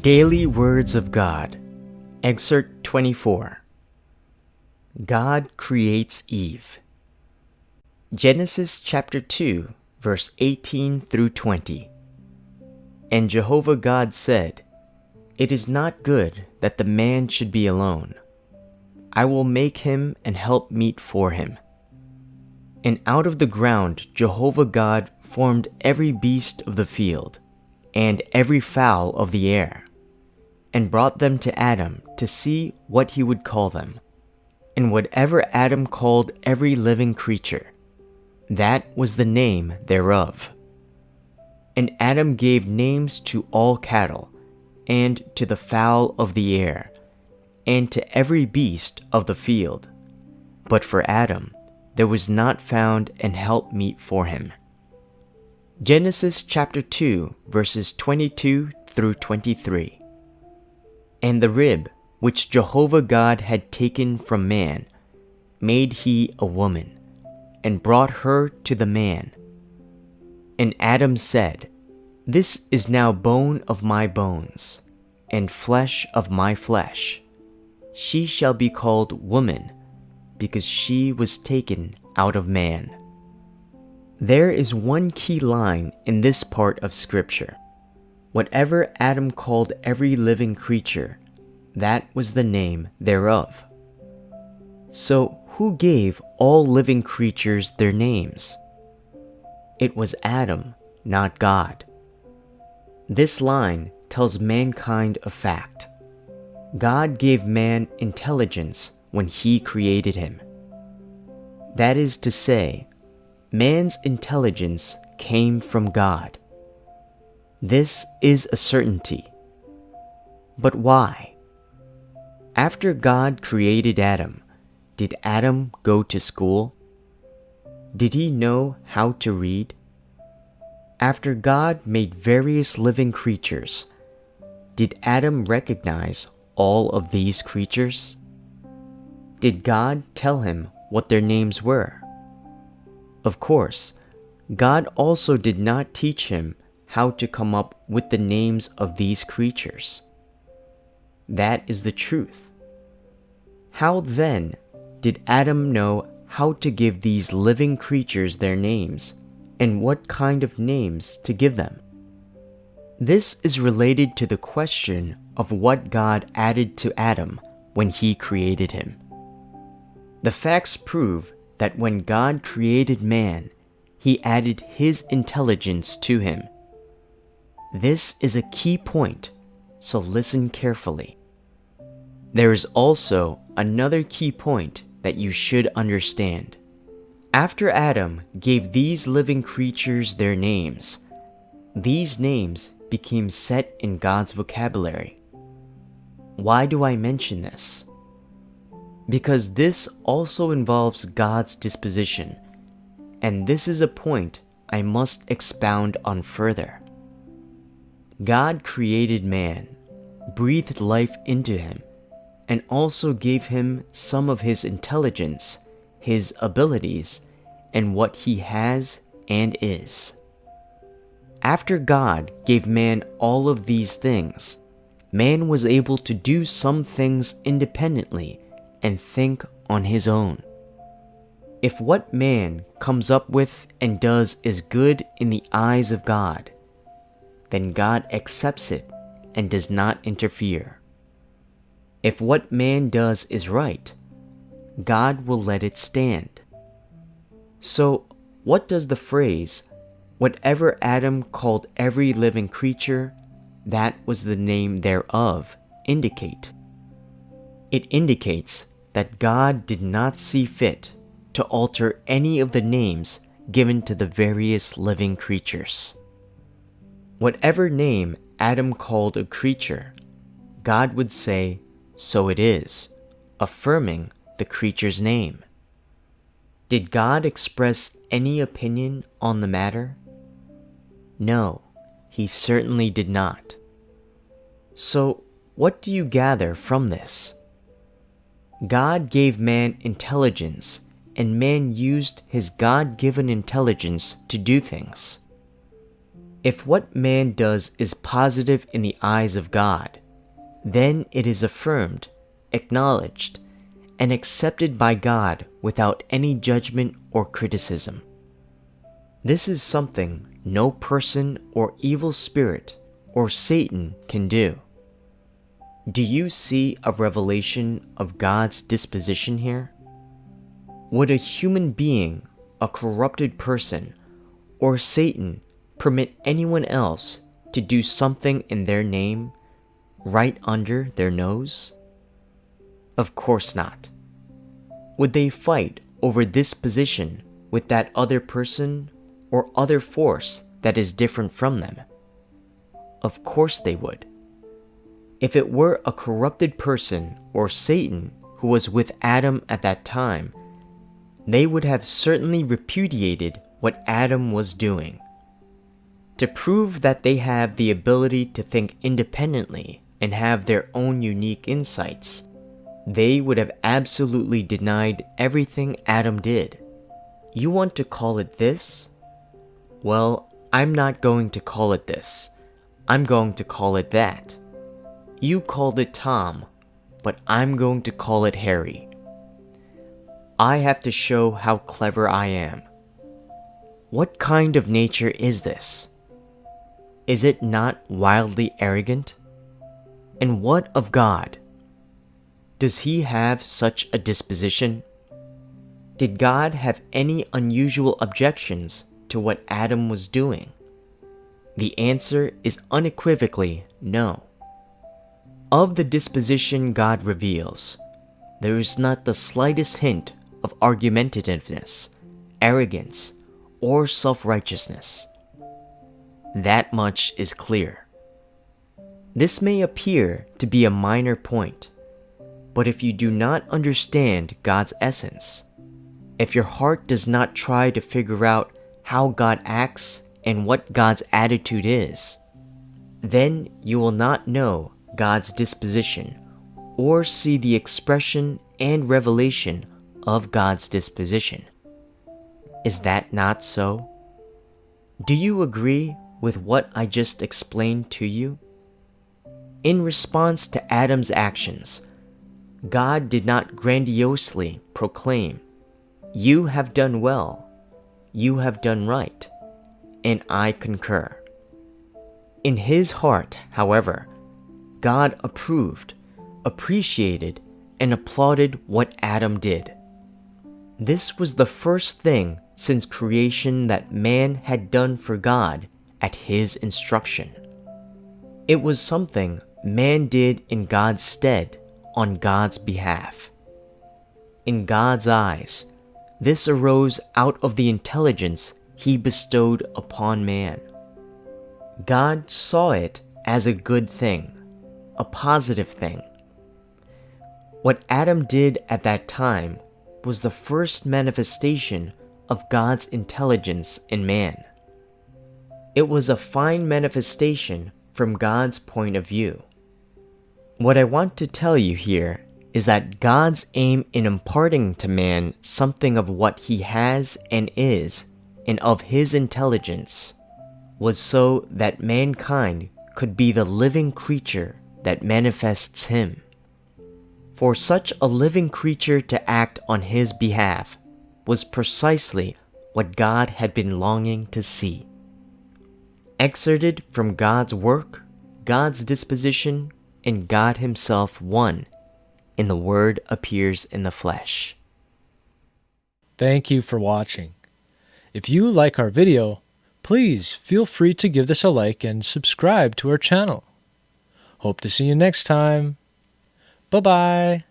Daily Words of God, Excerpt 24. God creates Eve. Genesis chapter 2, verse 18 through 20. And Jehovah God said, "It is not good that the man should be alone. I will make him an helpmeet for him." And out of the ground Jehovah God formed every beast of the field, and every fowl of the air, and brought them to Adam to see what he would call them. And whatever Adam called every living creature, that was the name thereof. And Adam gave names to all cattle, and to the fowl of the air, and to every beast of the field. But for Adam there was not found an helpmeet for him. Genesis chapter 2, verses 22 through 23. And the rib which Jehovah God had taken from man made he a woman, and brought her to the man. And Adam said, "This is now bone of my bones, and flesh of my flesh. She shall be called woman, because she was taken out of man." There is one key line in this part of Scripture. Whatever Adam called every living creature, that was the name thereof. So who gave all living creatures their names? It was Adam, not God. This line tells mankind a fact. God gave man intelligence when he created him. That is to say, man's intelligence came from God. This is a certainty. But why? After God created Adam, did Adam go to school? Did he know how to read? After God made various living creatures, did Adam recognize all of these creatures? Did God tell him what their names were? Of course, God also did not teach him how to come up with the names of these creatures. That is the truth. How then did Adam know how to give these living creatures their names, and what kind of names to give them? This is related to the question of what God added to Adam when he created him. The facts prove that when God created man, he added his intelligence to him. This is a key point, so listen carefully. There is also another key point that you should understand. After Adam gave these living creatures their names, these names became set in God's vocabulary. Why do I mention this? Because this also involves God's disposition, and this is a point I must expound on further. God created man, breathed life into him, and also gave him some of his intelligence, his abilities, and what he has and is. After God gave man all of these things, man was able to do some things independently and think on his own. If what man comes up with and does is good in the eyes of God, then God accepts it and does not interfere. If what man does is right, God will let it stand. So, what does the phrase, "Whatever Adam called every living creature, that was the name thereof," indicate? It indicates that God did not see fit to alter any of the names given to the various living creatures. Whatever name Adam called a creature, God would say, "So it is," affirming the creature's name. Did God express any opinion on the matter? No, he certainly did not. So, what do you gather from this? God gave man intelligence, and man used his God-given intelligence to do things. If what man does is positive in the eyes of God, then it is affirmed, acknowledged, and accepted by God without any judgment or criticism. This is something no person or evil spirit or Satan can do. Do you see a revelation of God's disposition here? Would a human being, a corrupted person, or Satan permit anyone else to do something in their name right under their nose? Of course not. Would they fight over this position with that other person or other force that is different from them? Of course they would. If it were a corrupted person or Satan who was with Adam at that time, they would have certainly repudiated what Adam was doing. To prove that they have the ability to think independently and have their own unique insights, they would have absolutely denied everything Adam did. You want to call it this? Well, I'm not going to call it this. I'm going to call it that. You called it Tom, but I'm going to call it Harry. I have to show how clever I am. What kind of nature is this? Is it not wildly arrogant? And what of God? Does he have such a disposition? Did God have any unusual objections to what Adam was doing? The answer is unequivocally no. Of the disposition God reveals, there is not the slightest hint of argumentativeness, arrogance, or self-righteousness. That much is clear. This may appear to be a minor point, but if you do not understand God's essence, if your heart does not try to figure out how God acts and what God's attitude is, then you will not know God's disposition or see the expression and revelation of God's disposition. Is that not so? Do you agree with what I just explained to you? In response to Adam's actions, God did not grandiosely proclaim, "You have done well, you have done right, and I concur." In his heart, however, God approved, appreciated, and applauded what Adam did. This was the first thing since creation that man had done for God at his instruction. It was something man did in God's stead on God's behalf. In God's eyes, this arose out of the intelligence he bestowed upon man. God saw it as a good thing, a positive thing. What Adam did at that time was the first manifestation of God's intelligence in man. It was a fine manifestation from God's point of view. What I want to tell you here is that God's aim in imparting to man something of what he has and is, and of his intelligence, was so that mankind could be the living creature that manifests him. For such a living creature to act on his behalf was precisely what God had been longing to see. Excerpted from God's work, God's disposition, and God himself one, and the Word appears in the flesh. Thank you for watching. If you like our video, please feel free to give this a like and subscribe to our channel. Hope to see you next time. Bye-bye.